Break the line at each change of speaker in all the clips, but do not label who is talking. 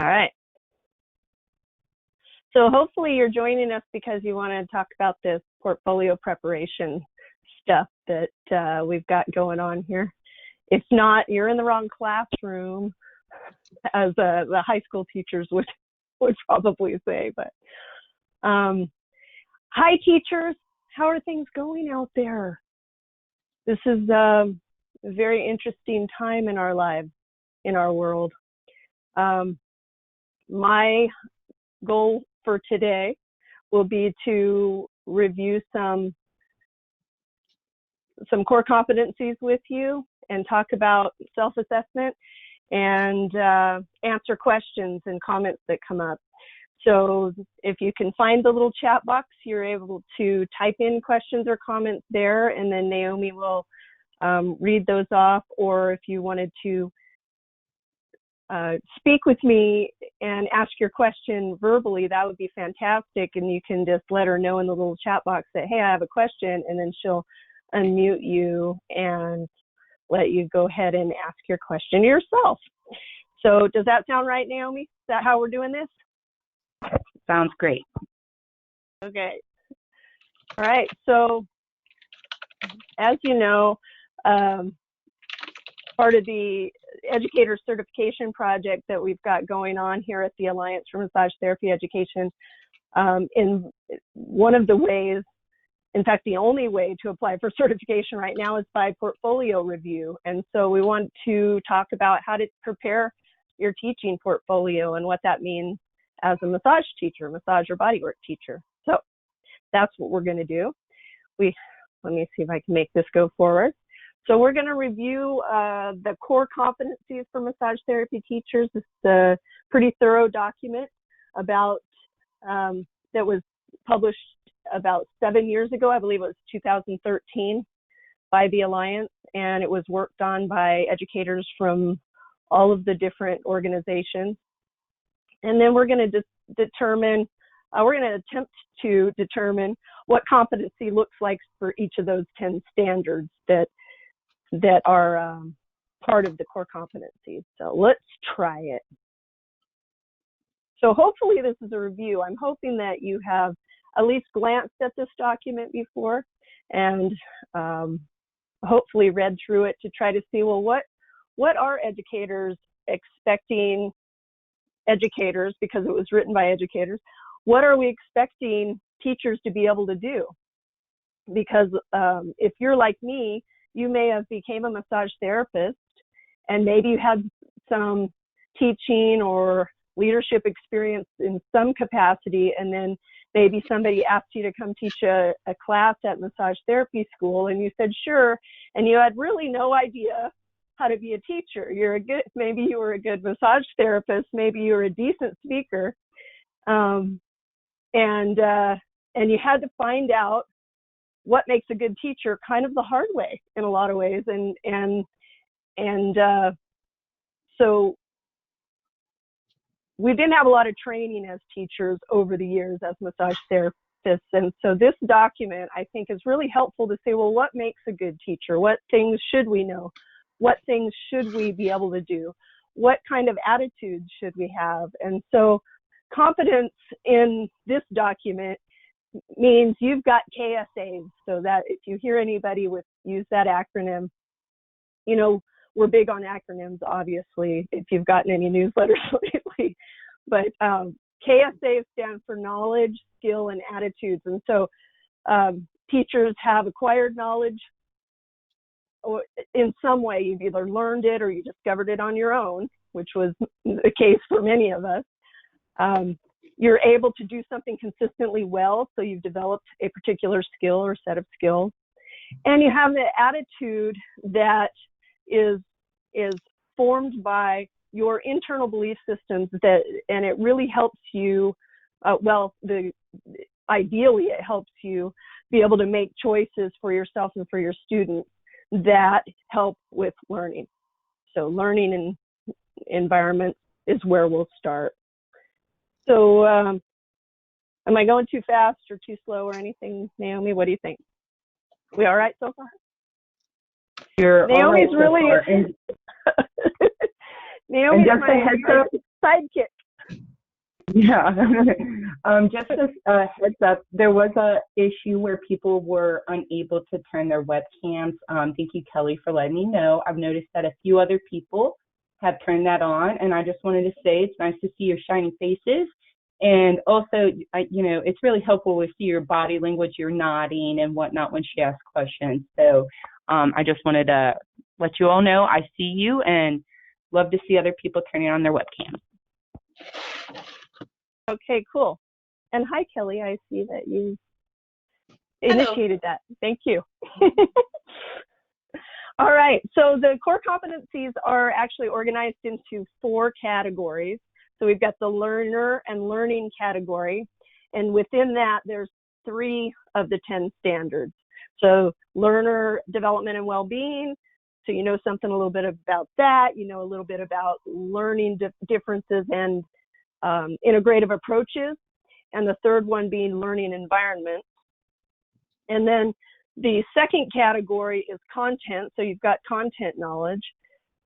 All right. So hopefully you're joining us because you want to talk about this portfolio preparation stuff that we've got going on here. If not, you're in the wrong classroom, as the high school teachers would probably say. But hi, teachers. How are things going out there? This is a very interesting time in our lives, in our world. My goal for today will be to review some core competencies with you and talk about self-assessment and answer questions and comments that come up. So if you can find the little chat box, you're able to type in questions or comments there, and then Naomi will read those off. Or if you wanted to speak with me and ask your question verbally, that would be fantastic. And you can just let her know in the little chat box that, hey, I have a question, and then she'll unmute you and let you go ahead and ask your question yourself. So does that sound right, Naomi? Is that how we're doing this?
Sounds great.
Okay. All right. So as you know, part of the educator certification project that we've got going on here at the Alliance for Massage Therapy Education, in one of the ways, in fact, the only way to apply for certification right now is by portfolio review. And so we want to talk about how to prepare your teaching portfolio and what that means as a massage teacher, massage or bodywork teacher. So that's what we're going to do. Let me see if I can make this go forward. So we're going to review the core competencies for massage therapy teachers. It's a pretty thorough document about that was published about 7 years ago. I believe it was 2013 by the Alliance, and it was worked on by educators from all of the different organizations. And then we're going to attempt to determine what competency looks like for each of those 10 standards that are part of the core competencies. So let's try it. So hopefully this is a review. I'm hoping that you have at least glanced at this document before and hopefully read through it to try to see, well, what are educators expecting educators, because it was written by educators, what are we expecting teachers to be able to do? Because if you're like me, you may have became a massage therapist and maybe you had some teaching or leadership experience in some capacity, and then maybe somebody asked you to come teach a class at massage therapy school, and you said sure, and you had really no idea how to be a teacher. Maybe you were a good massage therapist, maybe you were a decent speaker, and you had to find out what makes a good teacher kind of the hard way in a lot of ways, so we didn't have a lot of training as teachers over the years as massage therapists, and so this document I think is really helpful to say, well, what makes a good teacher? What things should we know? What things should we be able to do? What kind of attitudes should we have? And so competence in this document means you've got KSAs, so that if you hear anybody use that acronym, you know, we're big on acronyms, obviously, if you've gotten any newsletters lately. But KSAs stand for knowledge, skill, and attitudes. And so teachers have acquired knowledge, or in some way you've either learned it or you discovered it on your own, which was the case for many of us. You're able to do something consistently well, so you've developed a particular skill or set of skills. And you have the attitude that is formed by your internal belief systems, and it really helps you, ideally it helps you be able to make choices for yourself and for your students that help with learning. So learning in environments is where we'll start. So am I going too fast or too slow or anything, Naomi? What do you think? We all right so far? Naomi's really Naomi's my sidekick.
Yeah. Just a heads up, there was a issue where people were unable to turn their webcams. Thank you, Kelly, for letting me know. I've noticed that a few other people have turned that on, and I just wanted to say it's nice to see your shining faces. And also, it's really helpful to see your body language, you're nodding and whatnot when she asks questions. So I just wanted to let you all know I see you and love to see other people turning on their webcams.
Okay, cool. And hi, Kelly. I see that you initiated that. Thank you. All right. So the core competencies are actually organized into 4 categories. So we've got the learner and learning category. And within that, there's 3 of the 10 standards. So learner development and well-being. So you know something a little bit about that. You know a little bit about learning differences and integrative approaches, and the third one being learning environments. And then the second category is content. So you've got content knowledge.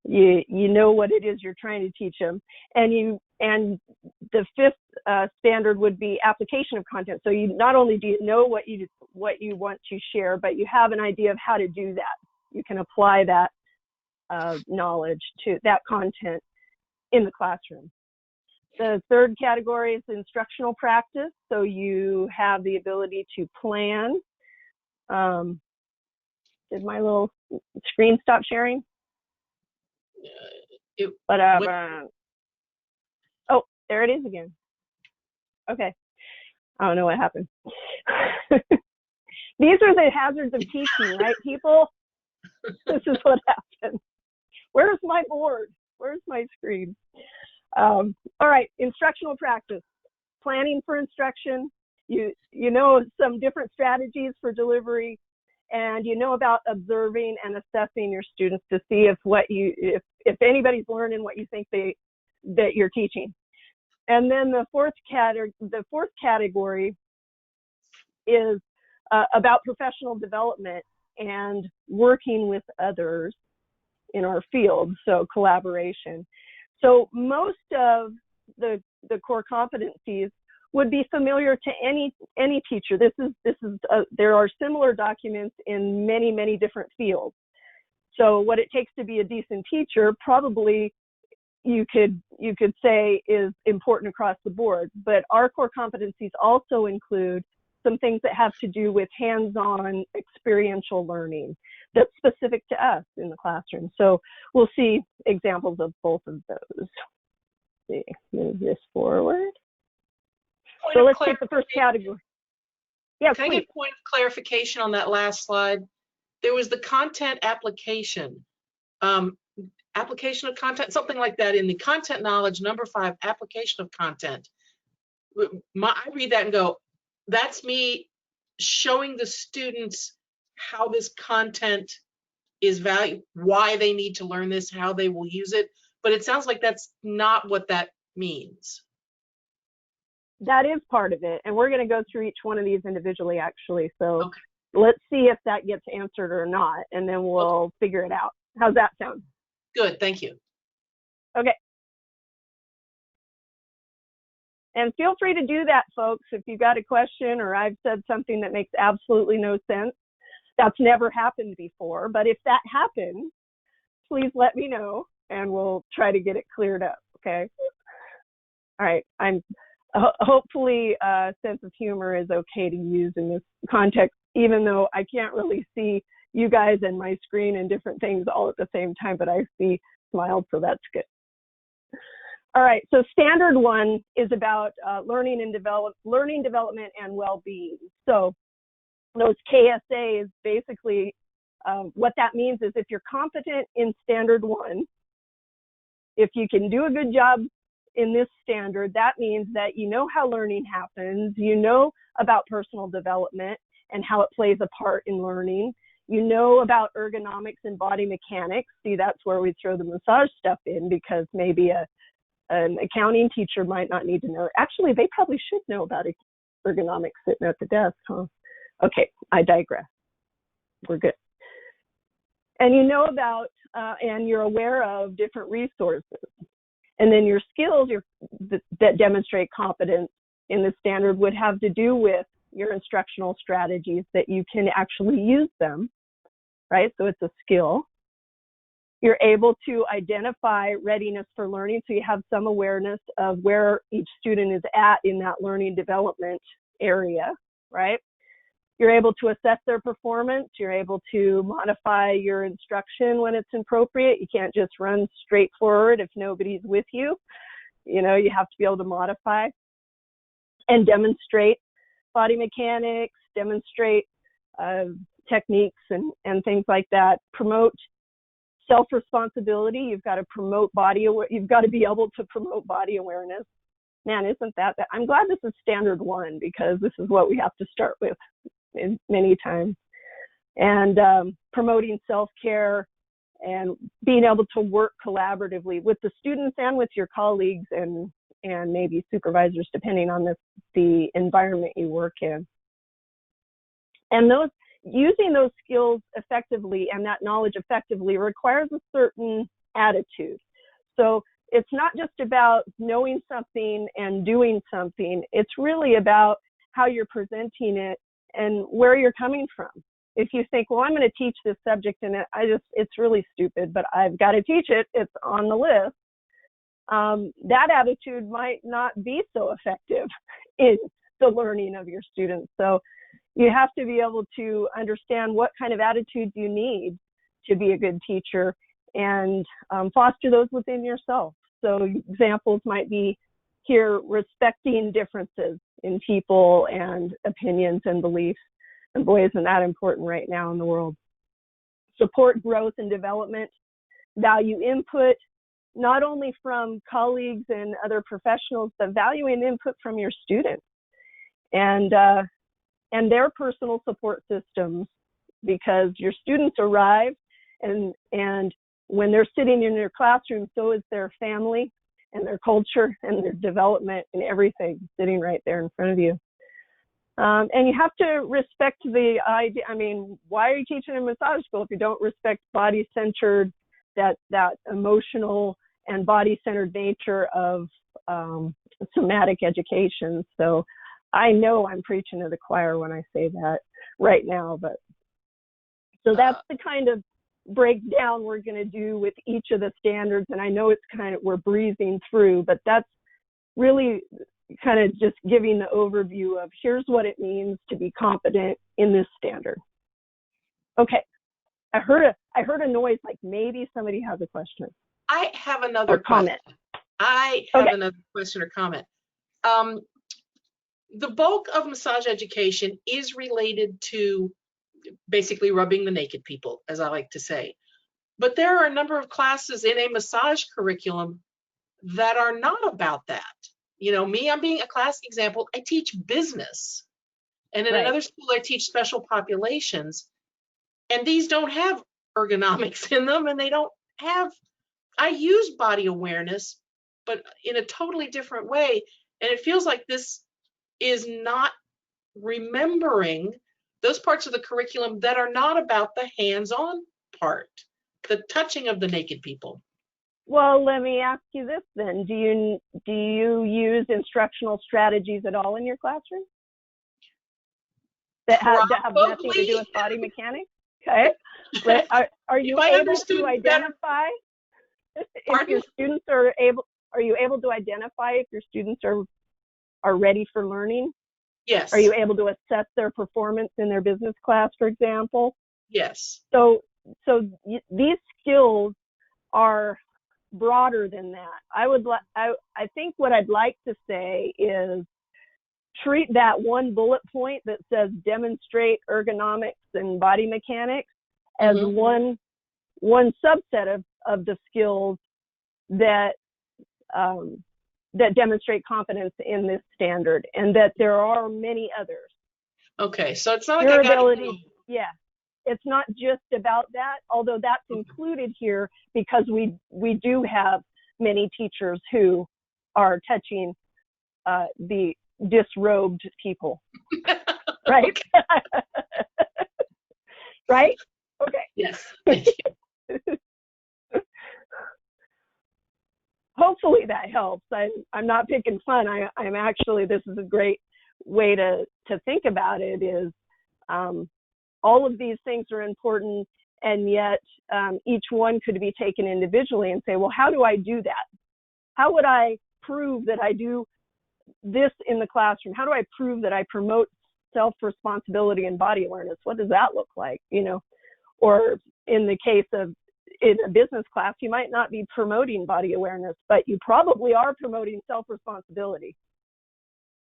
You know what it is you're trying to teach them, and the 5th standard would be application of content. So you not only do you know what you want to share, but you have an idea of how to do that. You can apply that knowledge to that content in the classroom. The third category is instructional practice. So you have the ability to plan. Did my little screen stop sharing? Oh, there it is again. Okay. I don't know what happened. These are the hazards of teaching, right, people? This is what happened. Where's my board? Where's my screen? All right, instructional practice. Planning for instruction. You know some different strategies for delivery, and you know about observing and assessing your students to see if anybody's learning what you think that you're teaching. And then the fourth category is about professional development and working with others in our field, so collaboration. So most of the core competencies would be familiar to any teacher. There are similar documents in many different fields. So what it takes to be a decent teacher, probably you could say is important across the board. But our core competencies also include some things that have to do with hands-on experiential learning that's specific to us in the classroom. So we'll see examples of both of those. Let's see, move this forward. So let's take the first category. Yeah,
Can I get a point of clarification on that last slide? There was the content application. Application of content, something like that in the content knowledge, number 5, application of content. I read that and go, that's me showing the students how this content is valued, why they need to learn this, how they will use it. But it sounds like that's not what that means.
That is part of it. And we're going to go through each one of these individually, actually. So
okay.
Let's see if that gets answered or not, and then we'll figure it out. How's that sound?
Good, thank you.
Okay. And feel free to do that, folks, if you've got a question or I've said something that makes absolutely no sense. That's never happened before, but if that happens, please let me know and we'll try to get it cleared up, okay? All right, hopefully a sense of humor is okay to use in this context, even though I can't really see you guys and my screen and different things all at the same time, but I see smiles, so that's good. All right, so standard 1 is about learning development and well-being. So those KSAs, basically what that means is if you're competent in standard 1, if you can do a good job in this standard, that means that you know how learning happens, you know about personal development and how it plays a part in learning, you know about ergonomics and body mechanics. See, that's where we throw the massage stuff in, because maybe an accounting teacher might not need to know. Actually, they probably should know about ergonomics sitting at the desk, huh? Okay, I digress. We're good. And you know about, and you're aware of different resources. And then your skills that demonstrate competence in the standard would have to do with your instructional strategies, that you can actually use them, right? So it's a skill. You're able to identify readiness for learning, so you have some awareness of where each student is at in that learning development area, right? You're able to assess their performance. You're able to modify your instruction when it's appropriate. You can't just run straight forward if nobody's with you. You know, you have to be able to modify and demonstrate body mechanics, demonstrate techniques and things like that. Promote self-responsibility. You've got to promote you've got to be able to promote body awareness. Man, isn't that I'm glad this is standard 1, because this is what we have to start with many times. And promoting self-care and being able to work collaboratively with the students and with your colleagues and maybe supervisors, depending on the environment you work in. And using those skills effectively and that knowledge effectively requires a certain attitude. So it's not just about knowing something and doing something. It's really about how you're presenting it and where you're coming from. If you think, well, I'm going to teach this subject and it's really stupid, but I've got to teach it, it's on the list, that attitude might not be so effective in the learning of your students. So you have to be able to understand what kind of attitudes you need to be a good teacher and foster those within yourself. So examples might be here, respecting differences in people and opinions and beliefs. And boy, isn't that important right now in the world. Support growth and development, value input, not only from colleagues and other professionals, but valuing input from your students and their personal support systems, because your students arrive and when they're sitting in your classroom, so is their family and their culture and their development and everything sitting right there in front of you. And you have to respect the idea. I mean, why are you teaching in massage school if you don't respect body-centered, that emotional and body-centered nature of somatic education? So I know I'm preaching to the choir when I say that right now, but so that's the kind of breakdown we're going to do with each of the standards. And I know it's we're breezing through, but that's really kind of just giving the overview of here's what it means to be competent in this standard. Okay, I heard a noise, like maybe somebody has a question.
I have another
comment.
I have another question or comment. The bulk of massage education is related to basically rubbing the naked people, as I like to say. But there are a number of classes in a massage curriculum that are not about that. You know, me, I'm being a classic example. I teach business. And in another school, I teach special populations. And these don't have ergonomics in them, and they don't have, I use body awareness, but in a totally different way. And it feels like this is not remembering those parts of the curriculum that are not about the hands-on part, the touching of the naked people.
Well, let me ask you this then. Do you use instructional strategies at all in your classroom that have nothing to do with body mechanics? Okay. But are you able to identify if your students are you able to identify if your students are ready for learning?
Yes.
Are you able to assess their performance in their business class, for example?
Yes.
So these skills are broader than that. I think what I'd like to say is treat that one bullet point that says demonstrate ergonomics and body mechanics as one subset of the skills that that demonstrate competence in this standard, and that there are many others.
Okay, so it's not like
your ability. Yeah, it's not just about that, although that's included here because we do have many teachers who are touching the disrobed people, right? Right? Okay.
Yes. Thank you.
hopefully that helps. I'm not picking fun. I'm actually, this is a great way to think about it, is all of these things are important, and yet each one could be taken individually and say, well, how do I do that? How would I prove that I do this in the classroom? How do I prove that I promote self-responsibility and body awareness? What does that look like? You know, or in the case of in a business class, you might not be promoting body awareness, but you probably are promoting self-responsibility.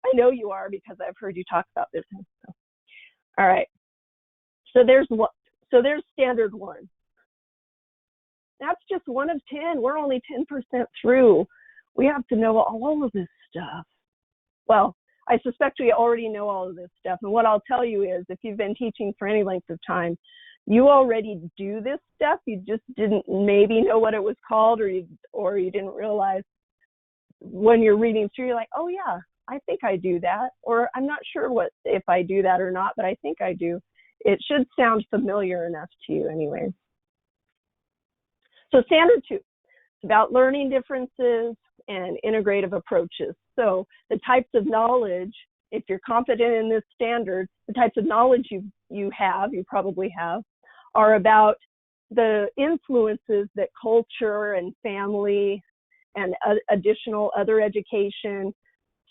I know you are, because I've heard you talk about this. So, all right. So there's standard 1. That's just 1 of 10. We're only 10% through. We have to know all of this stuff. Well, I suspect we already know all of this stuff. And what I'll tell you is, if you've been teaching for any length of time, you already do this stuff. You just didn't maybe know what it was called, or you didn't realize when you're reading through, you're like, oh yeah, I think I do that. Or I'm not sure if I do that or not, but I think I do. It should sound familiar enough to you anyway. So standard 2, it's about learning differences and integrative approaches. So the types of knowledge, if you're competent in this standard, the types of knowledge you probably have, are about the influences that culture and family and additional other education,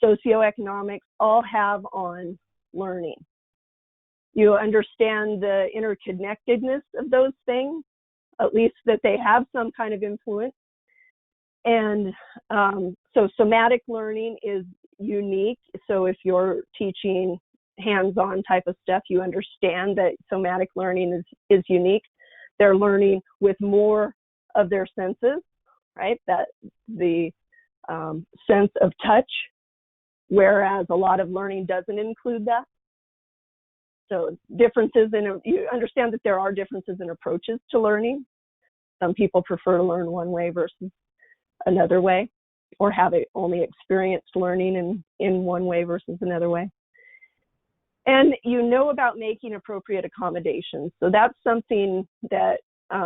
socioeconomics, all have on learning. You understand the interconnectedness of those things, at least that they have some kind of influence. And so somatic learning is unique. So if you're teaching hands-on type of stuff, you understand that somatic learning is unique. They're learning with more of their senses, right? That the sense of touch, whereas a lot of learning doesn't include that. So differences you understand that there are differences in approaches to learning. Some people prefer to learn one way versus another way, or have only experienced learning in one way versus another way. And you know about making appropriate accommodations. So that's something that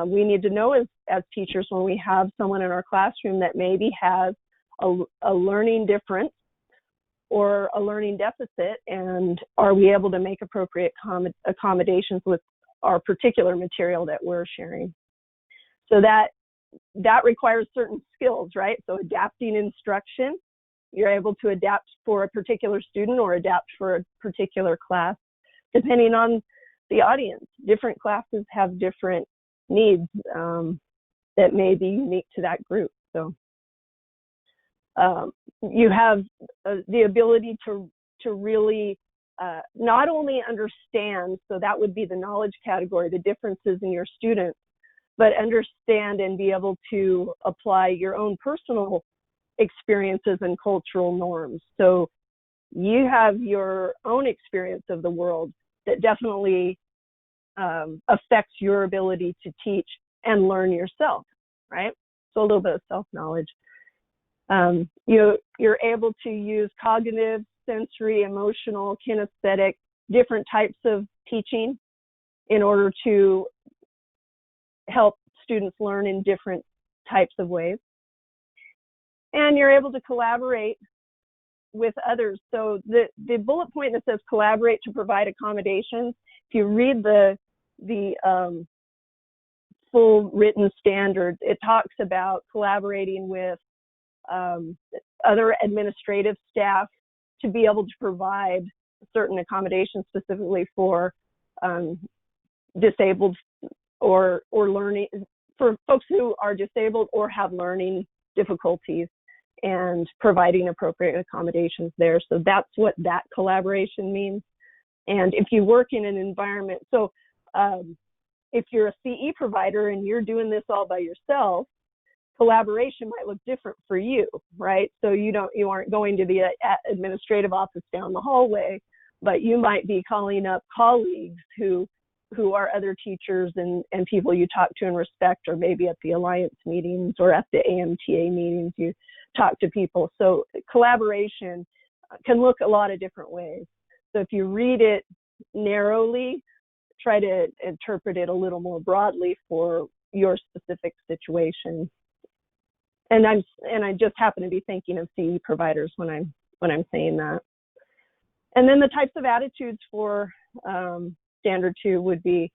we need to know as teachers when we have someone in our classroom that maybe has a learning difference or a learning deficit, and are we able to make appropriate accommodations with our particular material that we're sharing. So that requires certain skills, right? So adapting instruction, you're able to adapt for a particular student or adapt for a particular class, depending on the audience. Different classes have different needs that may be unique to that group. So you have the ability to really not only understand, so that would be the knowledge category, the differences in your students, but understand and be able to apply your own personal experiences and cultural norms. So you have your own experience of the world that definitely affects your ability to teach and learn yourself, right? So a little bit of self-knowledge. You're able to use cognitive, sensory, emotional, kinesthetic, different types of teaching in order to help students learn in different types of ways. And you're able to collaborate with others. So the bullet point that says collaborate to provide accommodations, if you read the full written standards, it talks about collaborating with other administrative staff to be able to provide certain accommodations specifically for disabled or learning, for folks who are disabled or have learning difficulties, and providing appropriate accommodations there. So that's what that collaboration means. And if you work in an environment, so if you're a CE provider and you're doing this all by yourself, collaboration might look different for you, right? So you aren't going to the administrative office down the hallway, but you might be calling up colleagues who are other teachers and people you talk to and respect, or maybe at the Alliance meetings or at the AMTA meetings, you talk to people. So collaboration can look a lot of different ways. So if you read it narrowly, try to interpret it a little more broadly for your specific situation. And I just happen to be thinking of CE providers when I'm saying that. And then the types of attitudes for standard 2 would be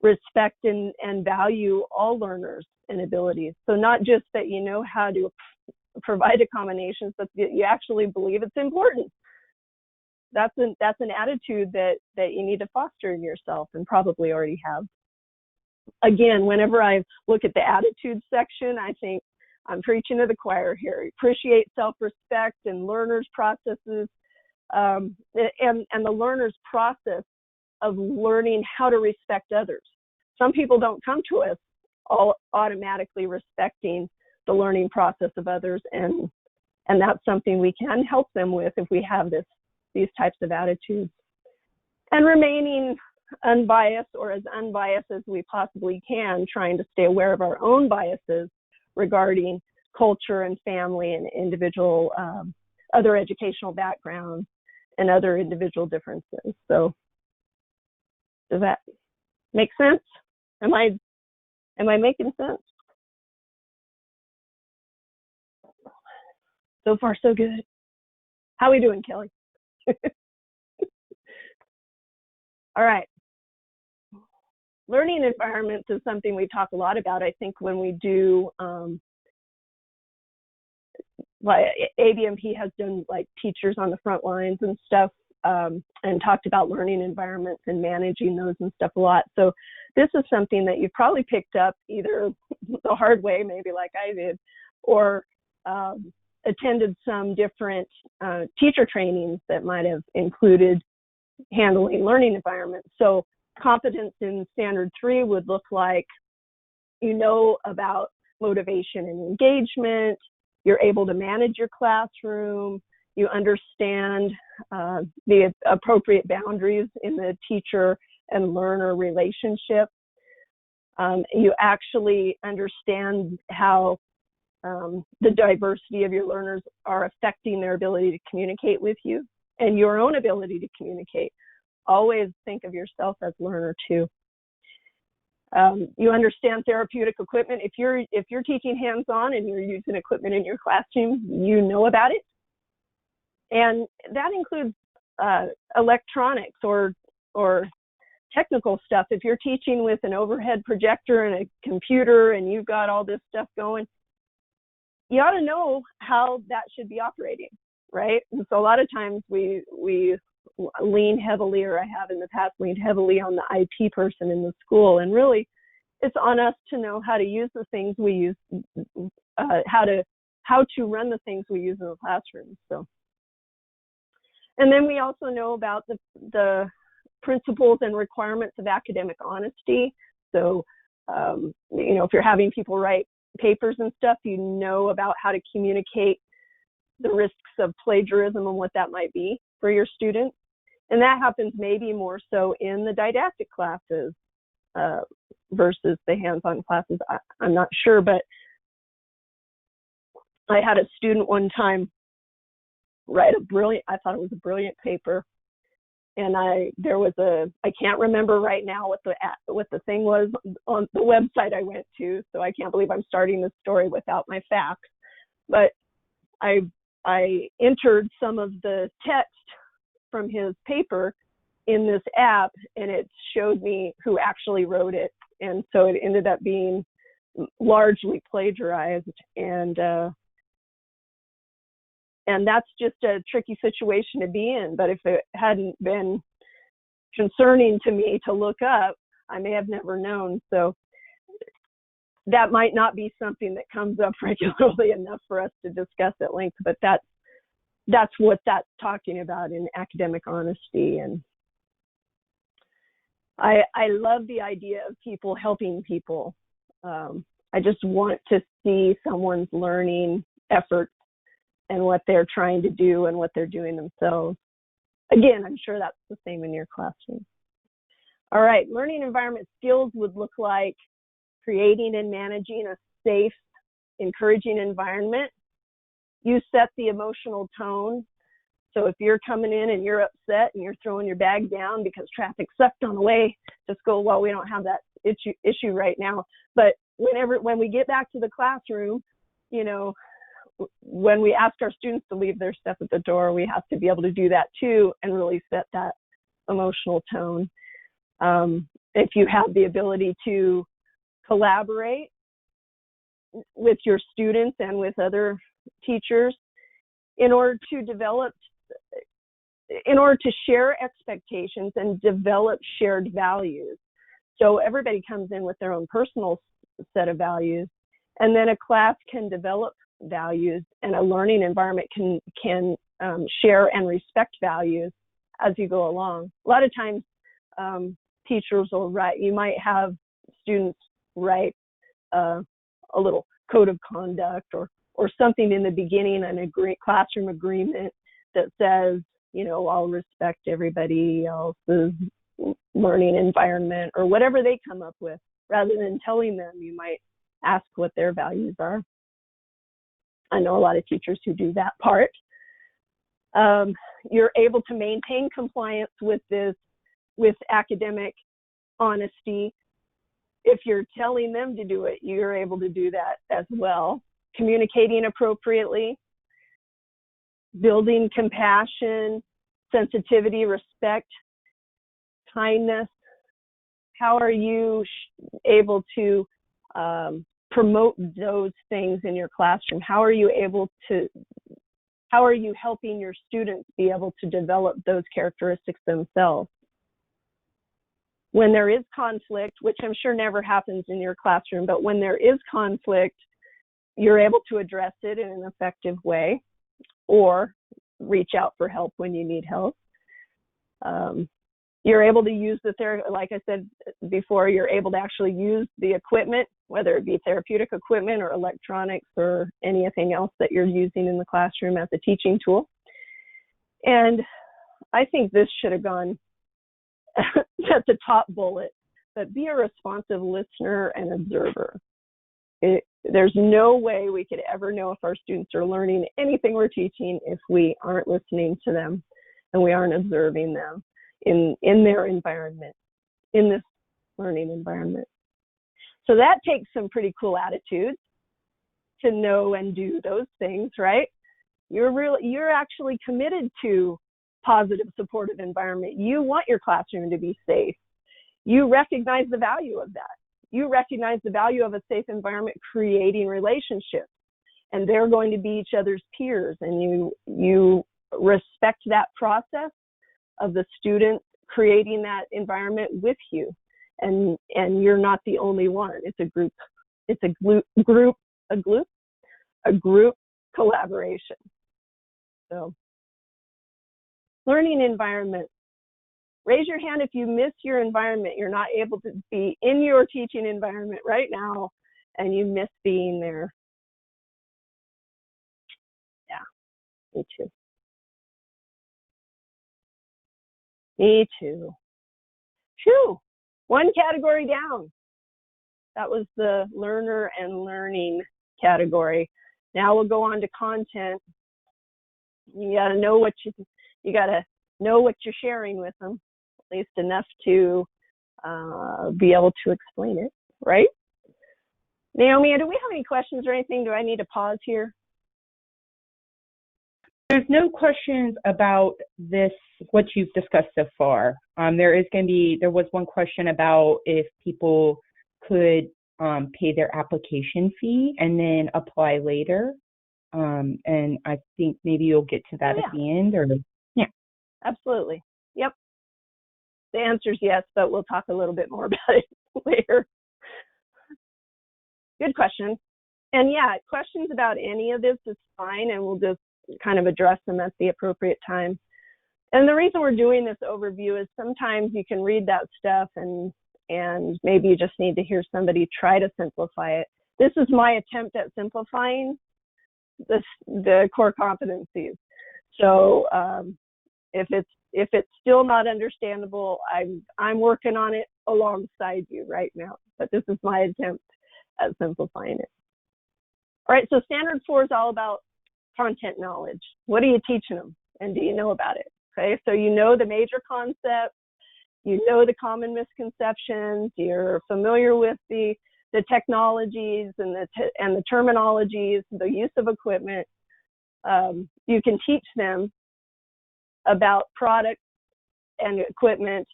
respect and value all learners and abilities. So not just that you know how to provide accommodations, but that you actually believe it's important. That's an attitude that you need to foster in yourself, and probably already have. Again, whenever I look at the attitude section, I think I'm preaching to the choir here. Appreciate self-respect and learners' processes, and the learner's process of learning how to respect others. Some people don't come to us all automatically respecting the learning process of others, and that's something we can help them with if we have these types of attitudes. And remaining unbiased, or as unbiased as we possibly can, trying to stay aware of our own biases regarding culture and family and individual other educational backgrounds and other individual differences. So does that make sense? Am I making sense? So far, so good. How are we doing, Kelly? All right. Learning environments is something we talk a lot about, I think, when we do, like ABMP has done like teachers on the front lines and stuff, and talked about learning environments and managing those and stuff a lot. So this is something that you've probably picked up either the hard way, maybe like I did, or attended some different teacher trainings that might have included handling learning environments. So competence in standard 3 would look like, you know about motivation and engagement, you're able to manage your classroom, you understand the appropriate boundaries in the teacher and learner relationship. You actually understand how the diversity of your learners are affecting their ability to communicate with you and your own ability to communicate. Always think of yourself as learner too. You understand therapeutic equipment. If you're teaching hands-on and you're using equipment in your classroom, you know about it. And that includes electronics or technical stuff. If you're teaching with an overhead projector and a computer and you've got all this stuff going, you ought to know how that should be operating, right? And so a lot of times we lean heavily, or I have in the past leaned heavily on the IT person in the school, and really it's on us to know how to use the things we use, how to run the things we use in the classroom. So, and then we also know about the principles and requirements of academic honesty. So, you know, if you're having people write papers and stuff, you know about how to communicate the risks of plagiarism and what that might be for your students. And that happens maybe more so in the didactic classes versus the hands-on classes. I'm not sure, but I had a student one time write I thought it was a brilliant paper. And I can't remember right now what the thing was on the website I went to, so I can't believe I'm starting this story without my facts. But I entered some of the text from his paper in this app, and it showed me who actually wrote it. And so it ended up being largely plagiarized, and that's just a tricky situation to be in. But if it hadn't been concerning to me to look up, I may have never known. So that might not be something that comes up regularly enough for us to discuss at length, but that's what that's talking about in academic honesty. And I love the idea of people helping people. I just want to see someone's learning efforts and what they're trying to do and what they're doing themselves. Again, I'm sure that's the same in your classroom. All right, learning environment skills would look like creating and managing a safe, encouraging environment. You set the emotional tone. So if you're coming in and you're upset and you're throwing your bag down because traffic sucked on the way to school, well, we don't have that issue right now. But when we get back to the classroom, you know, when we ask our students to leave their stuff at the door, we have to be able to do that too and really set that emotional tone. If you have the ability to collaborate with your students and with other teachers in order to share expectations and develop shared values. So everybody comes in with their own personal set of values, and then a class can develop values, and a learning environment can share and respect values as you go along. A lot of times teachers will write, you might have students write a little code of conduct or something in the beginning, an classroom agreement that says, you know, I'll respect everybody else's learning environment, or whatever they come up with. Rather than telling them, you might ask what their values are. I know a lot of teachers who do that part. You're able to maintain compliance with academic honesty. If you're telling them to do it, you're able to do that as well. Communicating appropriately, building compassion, sensitivity, respect, kindness. How are you able to promote those things in your classroom? How are you helping your students be able to develop those characteristics themselves? When there is conflict, which I'm sure never happens in your classroom, but when there is conflict, you're able to address it in an effective way or reach out for help when you need help. You're able to use like I said before, you're able to actually use the equipment, whether it be therapeutic equipment or electronics or anything else that you're using in the classroom as a teaching tool. And I think this should have gone at the top bullet, but be a responsive listener and observer. There's no way we could ever know if our students are learning anything we're teaching if we aren't listening to them and we aren't observing them in their environment, in this learning environment. So that takes some pretty cool attitudes to know and do those things, right? You're actually committed to positive, supportive environment. You want your classroom to be safe. You recognize the value of that. You recognize the value of a safe environment creating relationships, and they're going to be each other's peers, and you respect that process of the students creating that environment with you, and you're not the only one. It's a group collaboration. So, learning environment. Raise your hand if you miss your environment. You're not able to be in your teaching environment right now and you miss being there. Yeah, me too. Me too. Phew, one category down. That was the learner and learning category. Now we'll go on to content. You gotta know what you're sharing with them, at least enough to be able to explain it, right? Naomi, do we have any questions or anything? Do I need to pause here?
There's no questions about this, what you've discussed so far. There was one question about if people could pay their application fee and then apply later. And I think maybe you'll get to that at the end, or yeah.
Absolutely. Yep. The answer is yes, but we'll talk a little bit more about it later. Good question. And yeah, questions about any of this is fine, and we'll just kind of address them at the appropriate time. And the reason we're doing this overview is sometimes you can read that stuff and maybe you just need to hear somebody try to simplify it. This is my attempt at simplifying the core competencies. So if it's still not understandable, I'm working on it alongside you right now. But this is my attempt at simplifying it. All right, so standard 4 is all about content knowledge. What are you teaching them, and do you know about it? Okay, so you know the major concepts, you know the common misconceptions, you're familiar with the the technologies and the terminologies, the use of equipment. You can teach them about products and equipment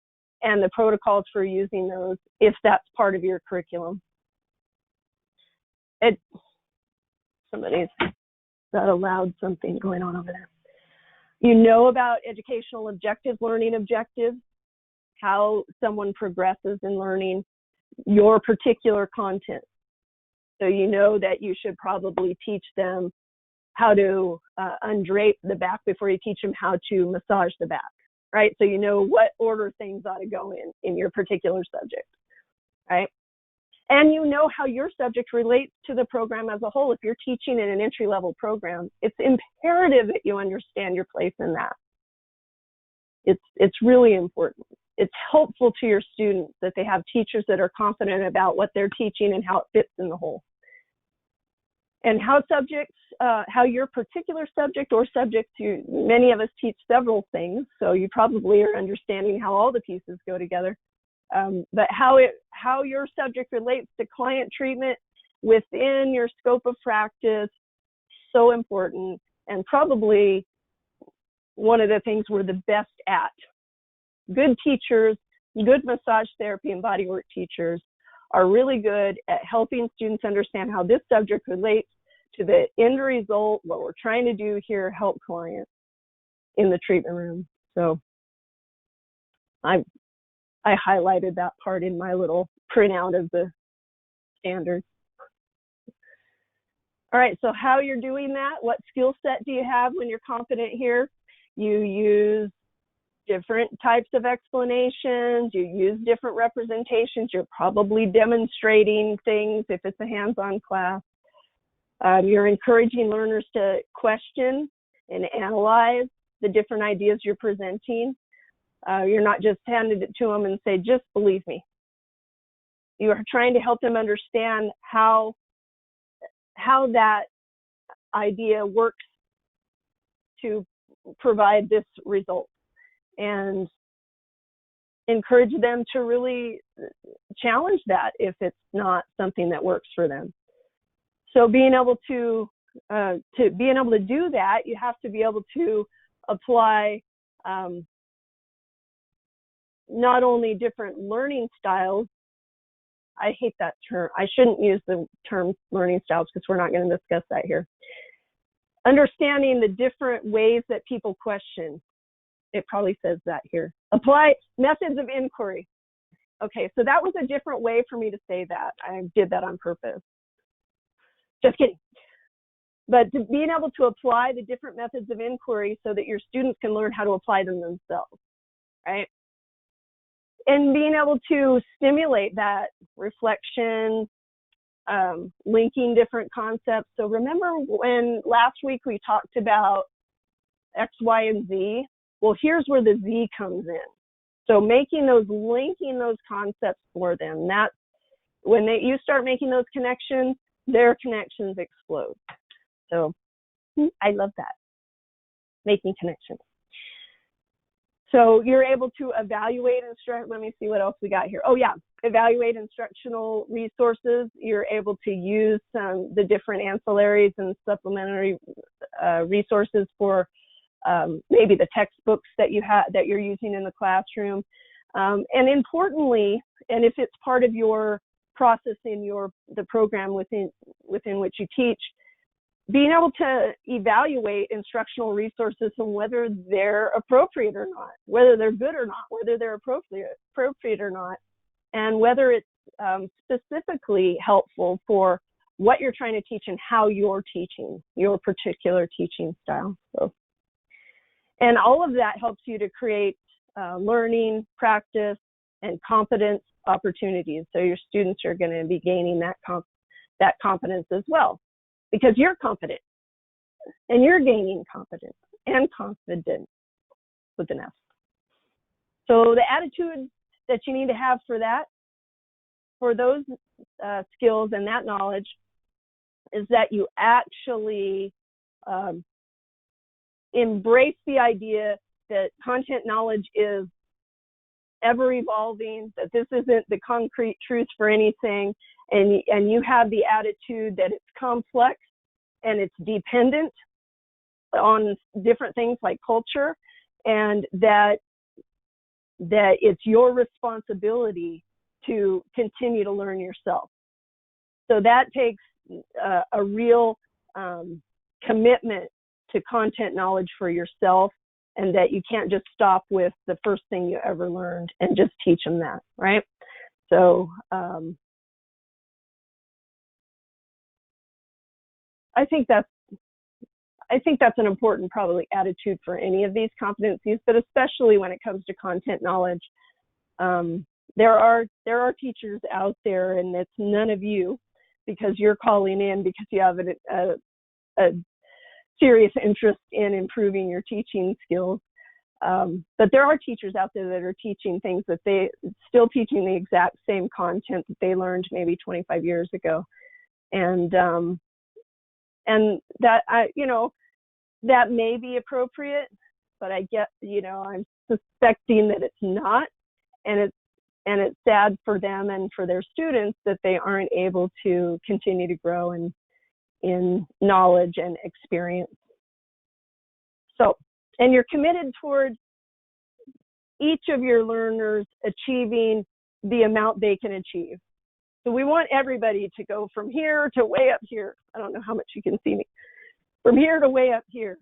and the protocols for using those if that's part of your curriculum. Somebody's got a loud something going on over there. You know about educational objectives, learning objectives, how someone progresses in learning your particular content. So you know that you should probably teach them how to undrape the back before you teach them how to massage the back, right? So you know what order things ought to go in your particular subject, right? And you know how your subject relates to the program as a whole. If you're teaching in an entry-level program, it's imperative that you understand your place in that. It's really important. It's helpful to your students that they have teachers that are confident about what they're teaching and how it fits in the whole. And how your particular subject or subjects, many of us teach several things, so you probably are understanding how all the pieces go together. But how your subject relates to client treatment within your scope of practice, so important, and probably one of the things we're the best at. Good teachers, good massage therapy and bodywork teachers are really good at helping students understand how this subject relates to the end result, what we're trying to do here, help clients in the treatment room. So I highlighted that part in my little printout of the standards. All right, so how you're doing that, what skill set do you have when you're confident here? You use different types of explanations, you use different representations, you're probably demonstrating things if it's a hands-on class. You're encouraging learners to question and analyze the different ideas you're presenting. You're not just handing it to them and say, just believe me. You are trying to help them understand how that idea works to provide this result, and encourage them to really challenge that if it's not something that works for them. So being able to do that, you have to be able to apply not only different learning styles. I hate that term. I shouldn't use the term learning styles because we're not going to discuss that here. Understanding the different ways that people question. It probably says that here. Apply methods of inquiry. Okay, so that was a different way for me to say that. I did that on purpose. Just kidding. But being able to apply the different methods of inquiry so that your students can learn how to apply them themselves, right? And being able to stimulate that reflection, linking different concepts. So remember when last week we talked about X, Y, and Z? Well, here's where the Z comes in. So linking those concepts for them. That's when you start making those connections, their connections explode. So I love that, making connections. So you're able to evaluate let me see what else we got here. Oh yeah, evaluate instructional resources. You're able to use the different ancillaries and supplementary resources for maybe the textbooks that you're using in the classroom. And importantly, and if it's part of your process in the program within which you teach, being able to evaluate instructional resources and whether they're appropriate or not, whether they're good or not, whether they're appropriate or not, and whether it's specifically helpful for what you're trying to teach and how you're teaching, your particular teaching style. So, and all of that helps you to create learning, practice, and competence opportunities. So your students are going to be gaining that competence as well, because you're competent and you're gaining competence and confidence with an F. So the attitude that you need to have for those skills and that knowledge is that you actually embrace the idea that content knowledge is ever evolving, that this isn't the concrete truth for anything, and you have the attitude that it's complex and it's dependent on different things like culture, and that it's your responsibility to continue to learn yourself. So that takes a real commitment to content knowledge for yourself, and that you can't just stop with the first thing you ever learned and just teach them that, right? So I think that's an important probably attitude for any of these competencies, but especially when it comes to content knowledge. There are teachers out there, and it's none of you, because you're calling in because you have a serious interest in improving your teaching skills. But there are teachers out there that are teaching things that still teaching the exact same content that they learned maybe 25 years ago. And that that may be appropriate, but I get, I'm suspecting that it's not, and it's sad for them and for their students that they aren't able to continue to grow in knowledge and experience. So, and you're committed toward each of your learners achieving the amount they can achieve. So we want everybody to go from here to way up here. I don't know how much you can see me. From here to way up here.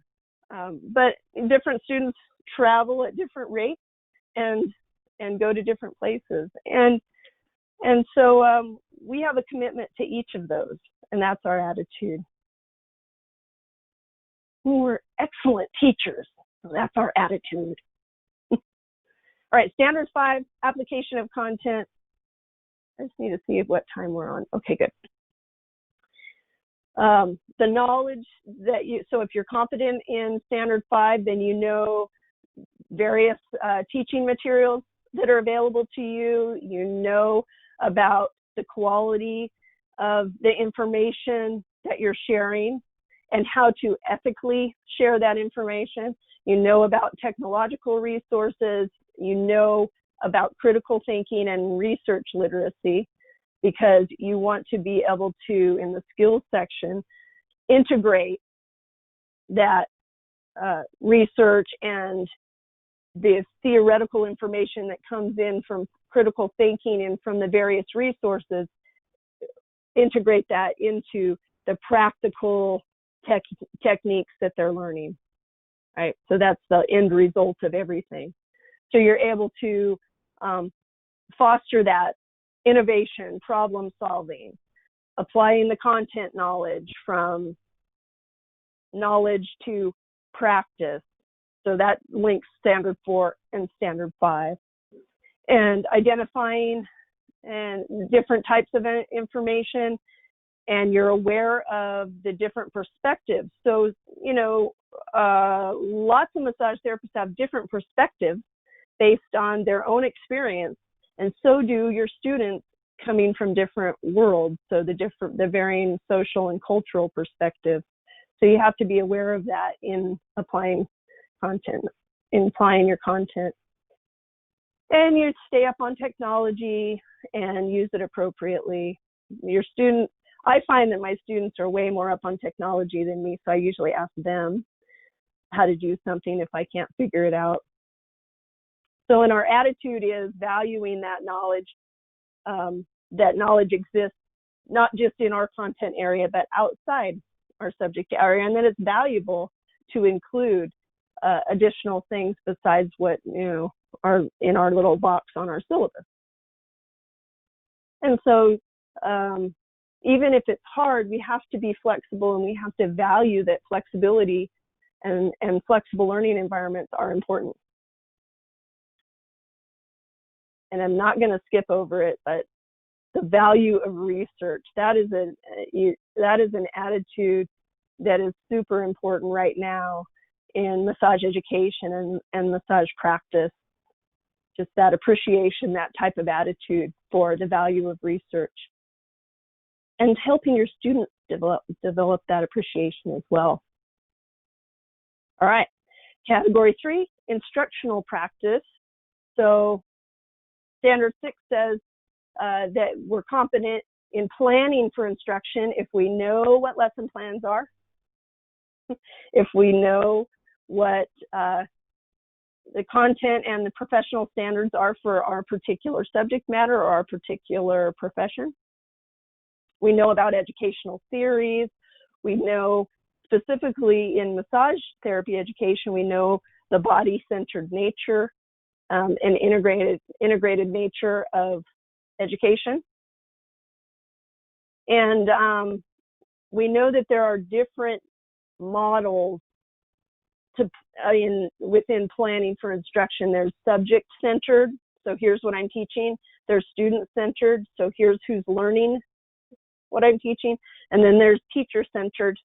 But different students travel at different rates and go to different places. And so we have a commitment to each of those, and that's our attitude. We're excellent teachers, so that's our attitude. All right, standard 5, application of content. I just need to see what time we're on. Okay, good. The knowledge that so if you're competent in standard 5, then you know various teaching materials that are available to you. You know about the quality of the information that you're sharing and how to ethically share that information. You know about technological resources. You know about critical thinking and research literacy, because you want to be able to, in the skills section, integrate that research and the theoretical information that comes in from critical thinking and from the various resources, integrate that into the practical techniques that they're learning, right? So that's the end result of everything. So you're able to foster that innovation, problem solving, applying the content knowledge from knowledge to practice. So that links standard 4 and standard 5. And identifying and different types of information, and you're aware of the different perspectives. So, lots of massage therapists have different perspectives based on their own experience, and so do your students coming from different worlds, so the varying social and cultural perspectives. So you have to be aware of that in applying your content. And you stay up on technology and use it appropriately. I find that my students are way more up on technology than me, so I usually ask them how to do something if I can't figure it out. So, and our attitude is valuing that knowledge. That knowledge exists not just in our content area, but outside our subject area, and that it's valuable to include additional things besides what are in our little box on our syllabus. And so, even if it's hard, we have to be flexible, and we have to value that flexibility and flexible learning environments are important. And I'm not going to skip over it, but the value of research, that is an attitude that is super important right now in massage education and massage practice. Just that appreciation, that type of attitude for the value of research, and helping your students develop that appreciation as well. All right, category 3, instructional practice. So standard 6 says that we're competent in planning for instruction, if we know what lesson plans are, if we know what the content and the professional standards are for our particular subject matter or our particular profession, we know about educational theories, we know specifically in massage therapy education, we know the body-centered nature and integrated nature of education. And we know that there are different models within planning for instruction. There's subject-centered, so here's what I'm teaching. There's student-centered, so here's who's learning what I'm teaching. And then there's teacher-centered.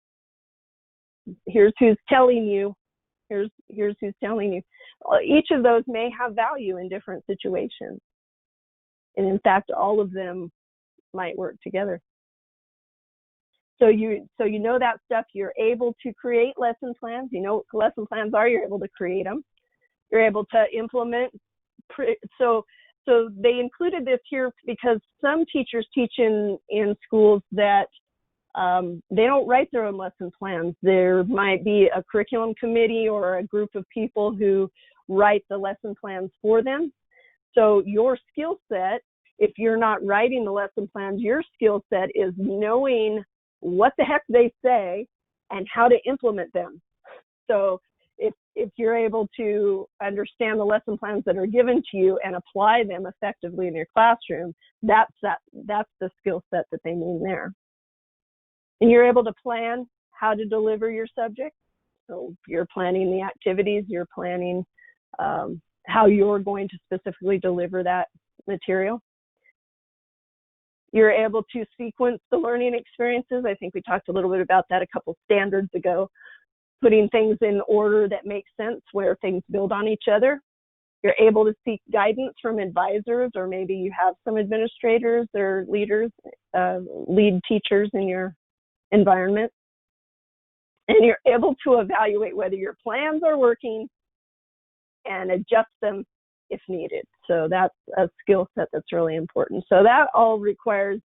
Here's who's telling you. Here's who's telling you. Each of those may have value in different situations. And in fact, all of them might work together. So you know that stuff. You're able to create lesson plans. You know what lesson plans are. You're able to create them. You're able to implement. So they included this here because some teachers teach in schools that they don't write their own lesson plans. There might be a curriculum committee or a group of people who write the lesson plans for them. So your skill set, if you're not writing the lesson plans, your skill set is knowing what the heck they say and how to implement them. So if you're able to understand the lesson plans that are given to you and apply them effectively in your classroom, that's the skill set that they mean there. And you're able to plan how to deliver your subject. So you're planning the activities, you're planning how you're going to specifically deliver that material. You're able to sequence the learning experiences. I think we talked a little bit about that a couple standards ago, putting things in order that makes sense, where things build on each other. You're able to seek guidance from advisors, or maybe you have some administrators or leaders, lead teachers in your environment. And you're able to evaluate whether your plans are working and adjust them if needed. So that's a skill set that's really important. So that all requires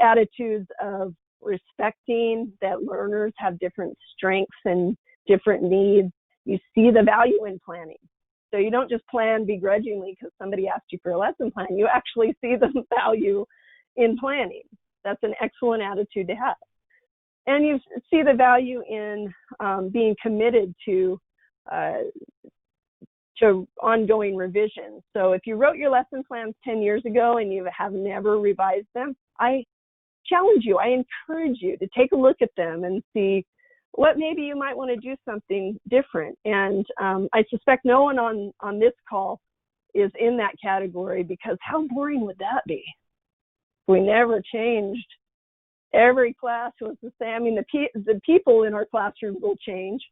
attitudes of respecting that learners have different strengths and different needs. You see the value in planning. So you don't just plan begrudgingly because somebody asked you for a lesson plan. You actually see the value in planning. That's an excellent attitude to have. And you see the value in being committed to ongoing revision. So if you wrote your lesson plans 10 years ago and you have never revised them, I challenge you, I encourage you to take a look at them and see what maybe you might want to do something different. And I suspect no one on this call is in that category, because how boring would that be? If we never changed, every class was the same. I mean, the people in our classrooms will change.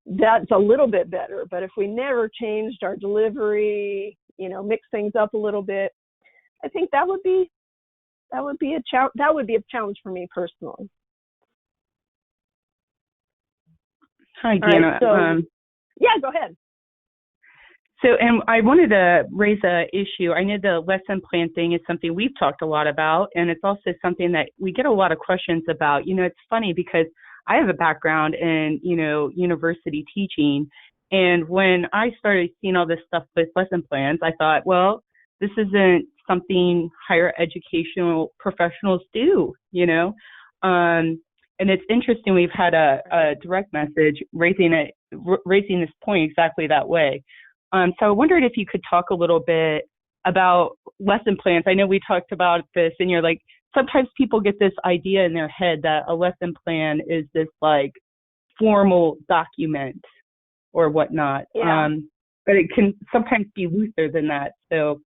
That's a little bit better, but if we never changed our delivery, mix things up a little bit, I think that would be a challenge for me personally.
Hi, Deanna.
Right, yeah, go ahead.
So, and I wanted to raise an issue. I know the lesson plan thing is something we've talked a lot about, and it's also something that we get a lot of questions about. It's funny because I have a background in, university teaching, and when I started seeing all this stuff with lesson plans, I thought, well, this isn't something higher educational professionals do, and it's interesting. We've had a direct message raising this point exactly that way. So I wondered if you could talk a little bit about lesson plans. I know we talked about this, and you're like, sometimes people get this idea in their head that a lesson plan is this like formal document or whatnot.
Yeah.
But it can sometimes be looser than that. So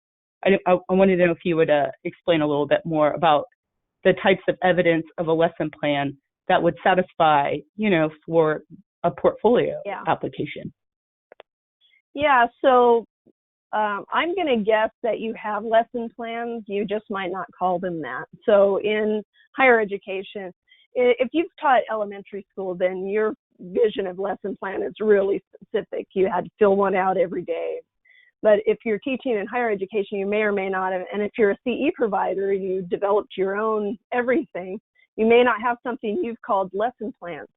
I wanted to know if you would explain a little bit more about the types of evidence of a lesson plan that would satisfy, for a portfolio application.
Yeah, so I'm going to guess that you have lesson plans. You just might not call them that. So in higher education, if you've taught elementary school, then your vision of lesson plan is really specific. You had to fill one out every day. But if you're teaching in higher education, you may or may not have, and if you're a CE provider, you developed your own everything, you may not have something you've called lesson plans,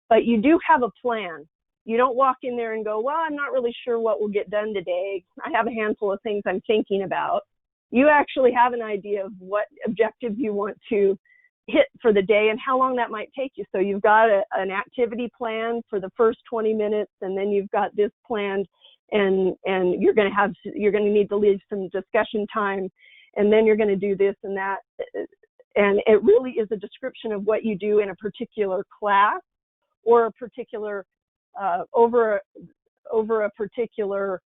but you do have a plan. You don't walk in there and go, well, I'm not really sure what will get done today. I have a handful of things I'm thinking about. You actually have an idea of what objectives you want to hit for the day and how long that might take you. So you've got an activity plan for the first 20 minutes, and then you've got this planned, and you're going to need to leave some discussion time, and then you're going to do this and that. And it really is a description of what you do in a particular class or a particular over a particular